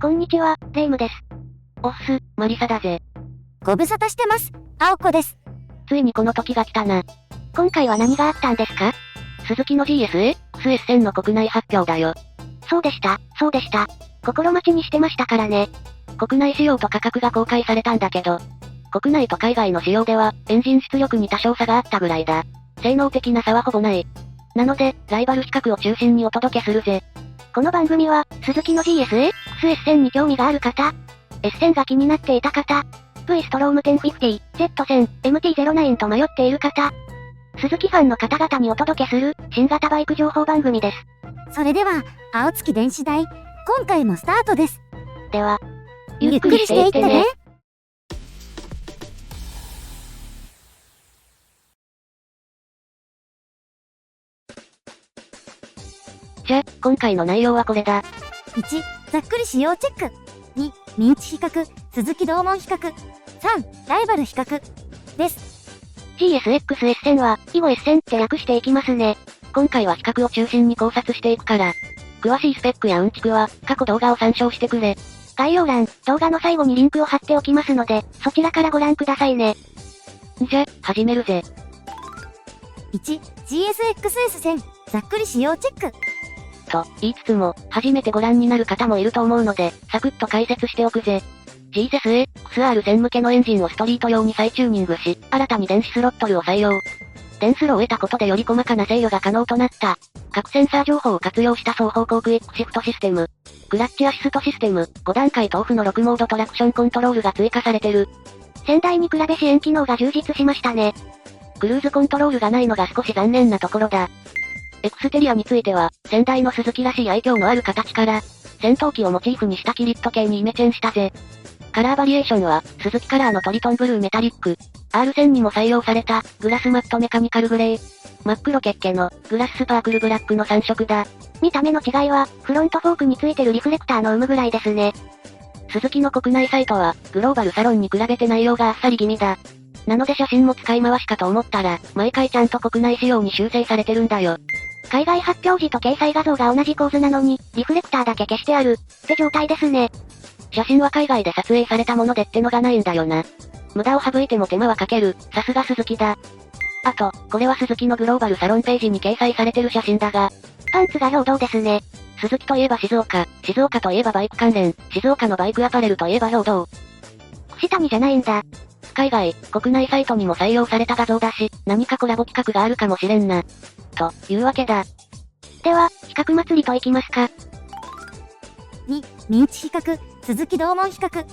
こんにちは、レイムです。おっす、マリサだぜ。ご無沙汰してます。青子です。ついにこの時が来たな。今回は何があったんですか？鈴木の GSX-S1000 の国内発表だよ。そうでした。心待ちにしてましたからね。国内仕様と価格が公開されたんだけど、国内と海外の仕様では、エンジン出力に多少差があったぐらいだ。性能的な差はほぼない。なので、ライバル比較を中心にお届けするぜ。この番組は、鈴木の GSX-S1000 に興味がある方、S1000 が気になっていた方、V ストローム1050、Z1000、MT-09 と迷っている方、鈴木ファンの方々にお届けする、新型バイク情報番組です。それでは、青月電子台、今回もスタートです。では、ゆっくりしていってね。じゃ、今回の内容はこれだ。1、ざっくり使用チェック。2、身内比較、鈴木同門比較。3、ライバル比較。です。GSX-S1000 は、以後 S1000 って略していきますね。今回は比較を中心に考察していくから、詳しいスペックやうんちくは、過去動画を参照してくれ。概要欄、動画の最後にリンクを貼っておきますので、そちらからご覧くださいね。じゃ、始めるぜ。1、GSX-S1000、ざっくり使用チェック。と言いつつも、初めてご覧になる方もいると思うので、サクッと解説しておくぜ。GSX-R1000 向けのエンジンをストリート用に再チューニングし、新たに電子スロットルを採用。電スロを得たことでより細かな制御が可能となった。各センサー情報を活用した双方向クイックシフトシステム。クラッチアシストシステム、5段階とオフの6モードトラクションコントロールが追加されてる。先代に比べ支援機能が充実しましたね。クルーズコントロールがないのが少し残念なところだ。エクステリアについては、先代の鈴木らしい愛嬌のある形から、戦闘機をモチーフにしたキリッと系にイメチェンしたぜ。カラーバリエーションは、鈴木カラーのトリトンブルーメタリック、R1000 にも採用された、グラスマットメカニカルグレー、真っ黒ケッケの、グラススパークルブラックの3色だ。見た目の違いは、フロントフォークについてるリフレクターの有無ぐらいですね。鈴木の国内サイトは、グローバルサロンに比べて内容があっさり気味だ。なので写真も使い回しかと思ったら、毎回ちゃんと国内仕様に修正されてるんだよ。海外発表時と掲載画像が同じ構図なのに、リフレクターだけ消してある、って状態ですね。写真は海外で撮影されたものでってのがないんだよな。無駄を省いても手間はかける、さすが鈴木だ。あと、これは鈴木のグローバルサロンページに掲載されてる写真だが、パンツが平等ですね。鈴木といえば静岡、静岡といえばバイク関連、静岡のバイクアパレルといえば平等。串谷じゃないんだ。海外、国内サイトにも採用された画像だし、何かコラボ企画があるかもしれんな。というわけだ。では、比較祭りといきますか。2、身内比較、鈴木同門比較。比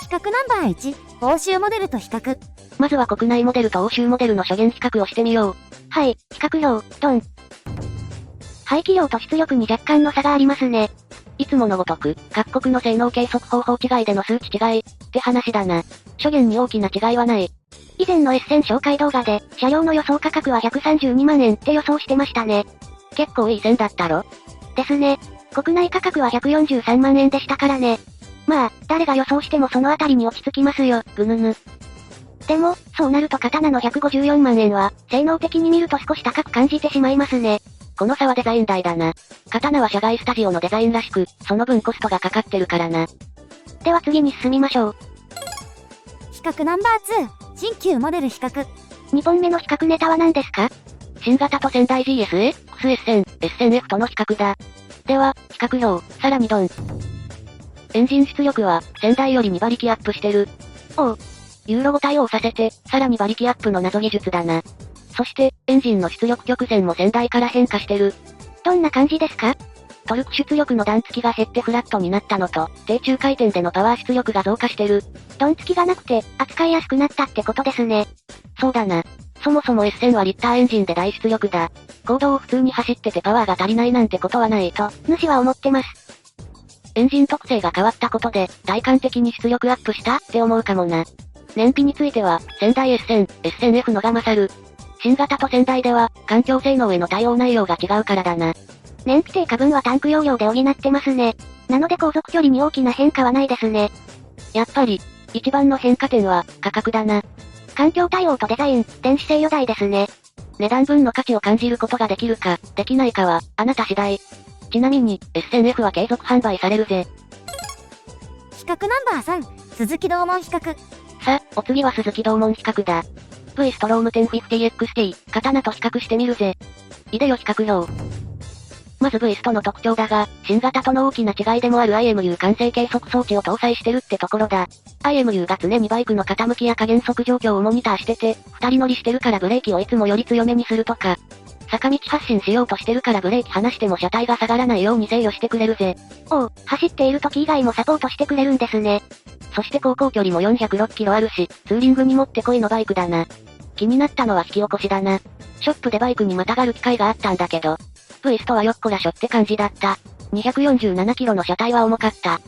較ナンバー1、欧州モデルと比較。まずは国内モデルと欧州モデルの初見比較をしてみよう。はい、比較量、ドン。排気量と出力に若干の差がありますね。いつものごとく、各国の性能計測方法違いでの数値違い、って話だな。初見に大きな違いはない。以前の S1000 紹介動画で、車両の予想価格は132万円って予想してましたね。結構いい線だったろ？ですね。国内価格は143万円でしたからね。まあ、誰が予想してもそのあたりに落ち着きますよ、ぐぬぬ。でも、そうなると刀の154万円は、性能的に見ると少し高く感じてしまいますね。この差はデザイン代だな。刀は社外スタジオのデザインらしく、その分コストがかかってるからな。では次に進みましょう。比較ナンバー2、新旧モデル比較。2本目の比較ネタは何ですか？新型と先代 GSX-S1000、S1000F との比較だ。では、比較量、さらにドン。エンジン出力は、先代より2馬力アップしてる。おう。ユーロ5対応させて、さらに馬力アップの謎技術だな。そして、エンジンの出力曲線も先代から変化してる。どんな感じですか？トルク出力の段付きが減ってフラットになったのと、低中回転でのパワー出力が増加してる。ドン付きがなくて、扱いやすくなったってことですね。そうだな。そもそも S1000 はリッターエンジンで大出力だ。公道を普通に走っててパワーが足りないなんてことはないと、主は思ってます。エンジン特性が変わったことで、体感的に出力アップしたって思うかもな。燃費については、先代 S1000、S1000F のが勝る。新型と先代では、環境性能への対応内容が違うからだな。燃費低下分はタンク容量で補ってますね。なので航続距離に大きな変化はないですね。やっぱり、一番の変化点は、価格だな。環境対応とデザイン、電子制御台ですね。値段分の価値を感じることができるか、できないかは、あなた次第。ちなみに、S1000F は継続販売されるぜ。比較ナンバー3、鈴木同門比較。さあ、お次は鈴木同門比較だ。V ストローム 1050XT、刀と比較してみるぜ。いでよ比較表。まず V ストの特徴だが、新型との大きな違いでもある IMU 完成計測装置を搭載してるってところだ。IMU が常にバイクの傾きや加減速状況をモニターしてて、二人乗りしてるからブレーキをいつもより強めにするとか、坂道発進しようとしてるからブレーキ離しても車体が下がらないように制御してくれるぜ。おう、走っている時以外もサポートしてくれるんですね。そして走行距離も406キロあるし、ツーリングにもってこいのバイクだな。気になったのは引き起こしだな。ショップでバイクにまたがる機会があったんだけど、V ストはよっこらしょって感じだった。247キロの車体は重かった。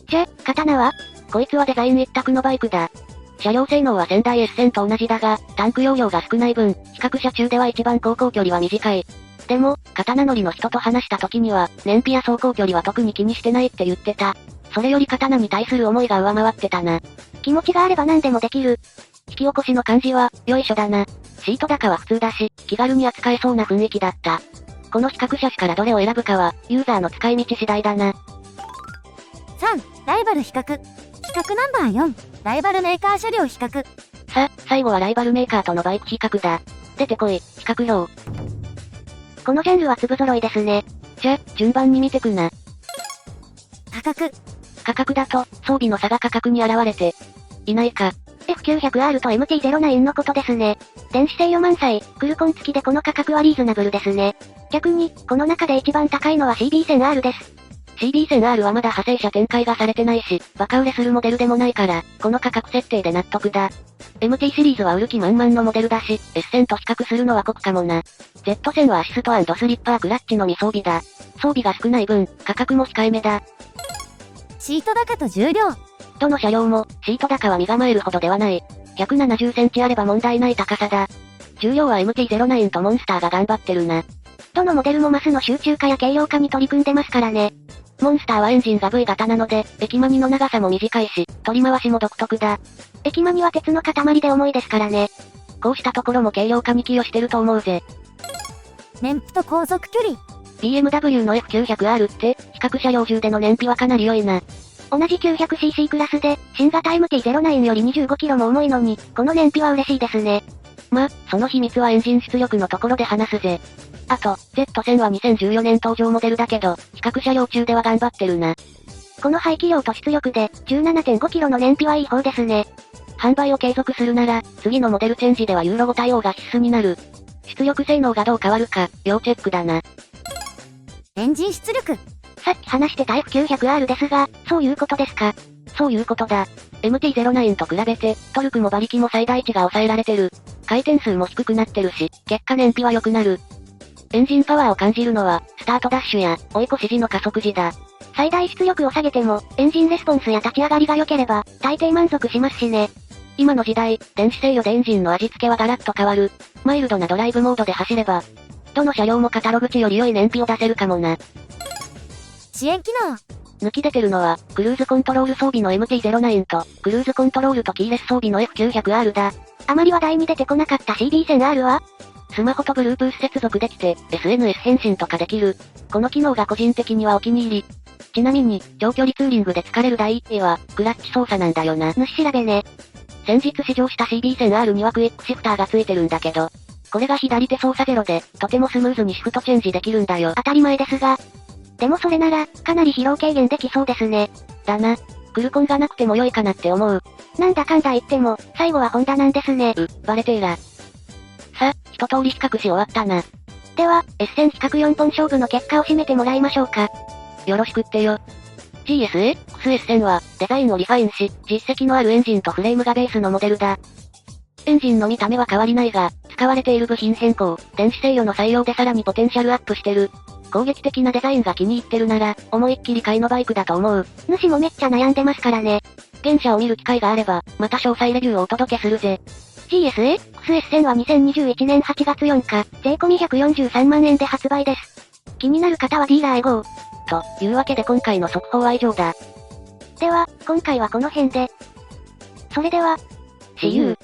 じゃ、刀は？こいつはデザイン一択のバイクだ。車両性能は仙台 S 線と同じだが、タンク容量が少ない分、比較車中では一番走行距離は短い。でも、刀乗りの人と話した時には、燃費や走行距離は特に気にしてないって言ってた。それより刀に対する思いが上回ってたな。気持ちがあれば何でもできる。引き起こしの感じは、よいしょだな。シート高は普通だし、気軽に扱えそうな雰囲気だった。この比較車種からどれを選ぶかは、ユーザーの使い道次第だな。3、ライバル比較。比較ナンバー4、ライバルメーカー車両比較。さあ、最後はライバルメーカーとのバイク比較だ。出てこい、比較表。このジャンルは粒揃いですね。じゃ、順番に見てくな。価格。価格だと、装備の差が価格に現れて、いないか。F900R と MT-09 のことですね。電子制御満載、クルコン付きでこの価格はリーズナブルですね。逆に、この中で一番高いのは CB1000R です。CB1000R はまだ派生車展開がされてないし、バカ売れするモデルでもないから、この価格設定で納得だ。MT シリーズは売る気満々のモデルだし、S 線と比較するのは酷かもな。Z 線はアシスト&スリッパークラッチのみ装備だ。装備が少ない分、価格も控えめだ。シート高と重量。どの車両も、シート高は身構えるほどではない。170センチあれば問題ない高さだ。重量は MT-09 とモンスターが頑張ってるな。どのモデルもマスの集中化や軽量化に取り組んでますからね。モンスターはエンジンが V 型なので、駅マニの長さも短いし、取り回しも独特だ。駅マニは鉄の塊で重いですからね。こうしたところも軽量化に寄与してると思うぜ。燃費と航続距離。BMW の F900R って、比較車両中での燃費はかなり良いな。同じ 900cc クラスで、新型 MT-09 より25キロも重いのに、この燃費は嬉しいですね。ま、その秘密はエンジン出力のところで話すぜ。あと、Z 線は2014年登場モデルだけど、比較車両中では頑張ってるな。この排気量と出力で、17.5 キロの燃費はいい方ですね。販売を継続するなら、次のモデルチェンジではユーロ5対応が必須になる。出力性能がどう変わるか、要チェックだな。エンジン出力。さっき話してた F900R ですが、そういうことですか。そういうことだ。MT-09 と比べて、トルクも馬力も最大値が抑えられてる。回転数も低くなってるし、結果燃費は良くなる。エンジンパワーを感じるのは、スタートダッシュや、追い越し時の加速時だ。最大出力を下げても、エンジンレスポンスや立ち上がりが良ければ、大抵満足しますしね。今の時代、電子制御でエンジンの味付けはガラッと変わる。マイルドなドライブモードで走れば、どの車両もカタログ値より良い燃費を出せるかもな。支援機能。抜き出てるのは、クルーズコントロール装備の MT-09 と、クルーズコントロールとキーレス装備の F900R だ。あまり話題に出てこなかった CB1000R は？スマホと Bluetooth 接続できて、SNS 返信とかできる。この機能が個人的にはお気に入り。ちなみに、長距離ツーリングで疲れる第一位は、クラッチ操作なんだよな。主調べね。先日試乗した CB1000R にはクイックシフターがついてるんだけど、これが左手操作ゼロで、とてもスムーズにシフトチェンジできるんだよ。当たり前ですが。でもそれなら、かなり疲労軽減できそうですね。だな。クルコンがなくても良いかなって思う。なんだかんだ言っても、最後はホンダなんですね。バレてーら。さ、一通り比較し終わったな。では、S 線比較4本勝負の結果を締めてもらいましょうか。よろしくってよ。GSX-S 線は、デザインをリファインし、実績のあるエンジンとフレームがベースのモデルだ。エンジンの見た目は変わりないが、使われている部品変更、電子制御の採用でさらにポテンシャルアップしてる。攻撃的なデザインが気に入ってるなら、思いっきり買いのバイクだと思う。主もめっちゃ悩んでますからね。現車を見る機会があれば、また詳細レビューをお届けするぜ。GSX-S 線は2021年8月4日、税込み143万円で発売です。気になる方はディーラーへ GO。というわけで今回の速報は以上だ。では、今回はこの辺で。それでは、See you!